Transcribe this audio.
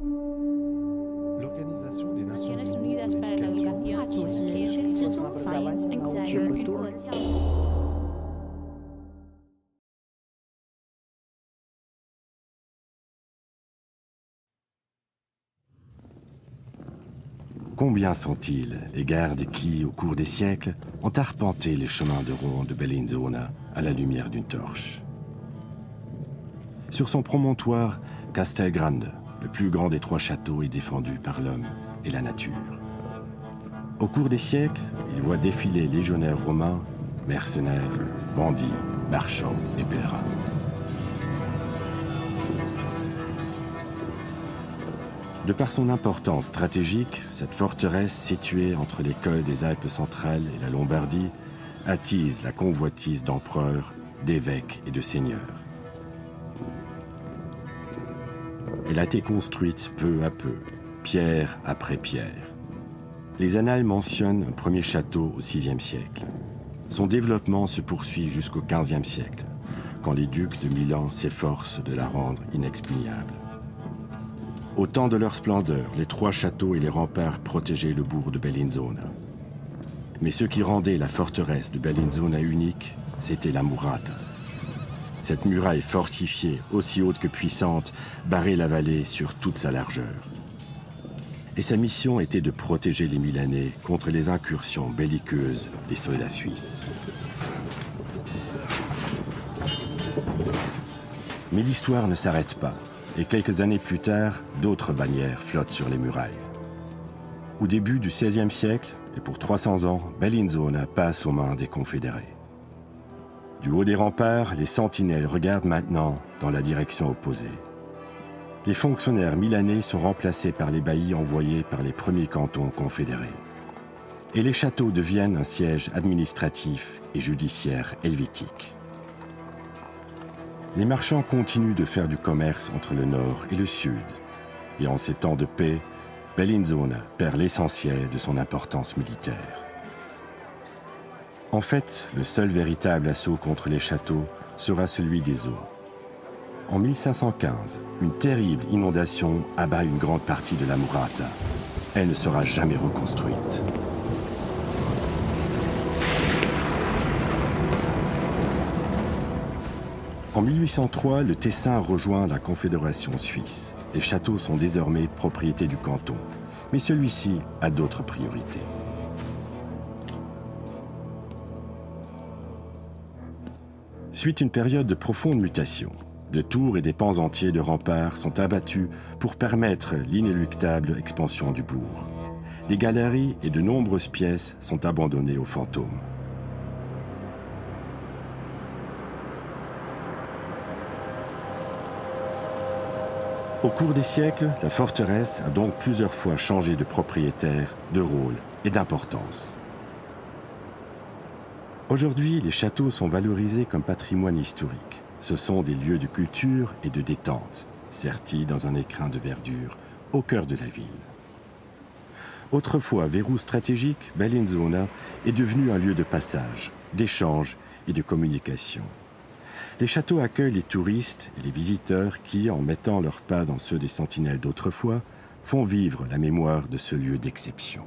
L'Organisation des Nations Naciones Unies Unidas pour para la l'éducation, Educación, Ciencia, Science and Culture. Combien sont-ils, les gardes qui, au cours des siècles, ont arpenté les chemins de ronde de Bellinzona à la lumière d'une torche? Sur son promontoire, Castelgrande, le plus grand des 3 châteaux, est défendu par l'homme et la nature. Au cours des siècles, il voit défiler légionnaires romains, mercenaires, bandits, marchands et pèlerins. De par son importance stratégique, cette forteresse située entre les cols des Alpes centrales et la Lombardie attise la convoitise d'empereurs, d'évêques et de seigneurs. Elle a été construite peu à peu, pierre après pierre. Les annales mentionnent un premier château au VIe siècle. Son développement se poursuit jusqu'au XVe siècle, quand les ducs de Milan s'efforcent de la rendre inexpugnable. Au temps de leur splendeur, les 3 châteaux et les remparts protégeaient le bourg de Bellinzona. Mais ce qui rendait la forteresse de Bellinzona unique, c'était la murata. Cette muraille fortifiée, aussi haute que puissante, barrait la vallée sur toute sa largeur. Et sa mission était de protéger les Milanais contre les incursions belliqueuses des soldats suisses. Mais l'histoire ne s'arrête pas. Et quelques années plus tard, d'autres bannières flottent sur les murailles. Au début du XVIe siècle, et pour 300 ans, Bellinzona passe aux mains des confédérés. Du haut des remparts, les sentinelles regardent maintenant dans la direction opposée. Les fonctionnaires milanais sont remplacés par les baillis envoyés par les premiers cantons confédérés. Et les châteaux deviennent un siège administratif et judiciaire helvétique. Les marchands continuent de faire du commerce entre le nord et le sud. Et en ces temps de paix, Bellinzona perd l'essentiel de son importance militaire. En fait, le seul véritable assaut contre les châteaux sera celui des eaux. En 1515, une terrible inondation abat une grande partie de la murata. Elle ne sera jamais reconstruite. En 1803, le Tessin rejoint la Confédération suisse. Les châteaux sont désormais propriété du canton, mais celui-ci a d'autres priorités. Suite une période de profonde mutation. De tours et des pans entiers de remparts sont abattus pour permettre l'inéluctable expansion du bourg. Des galeries et de nombreuses pièces sont abandonnées aux fantômes. Au cours des siècles, la forteresse a donc plusieurs fois changé de propriétaire, de rôle et d'importance. Aujourd'hui, les châteaux sont valorisés comme patrimoine historique. Ce sont des lieux de culture et de détente, sertis dans un écrin de verdure au cœur de la ville. Autrefois verrou stratégique, Bellinzona est devenu un lieu de passage, d'échange et de communication. Les châteaux accueillent les touristes et les visiteurs qui, en mettant leurs pas dans ceux des sentinelles d'autrefois, font vivre la mémoire de ce lieu d'exception.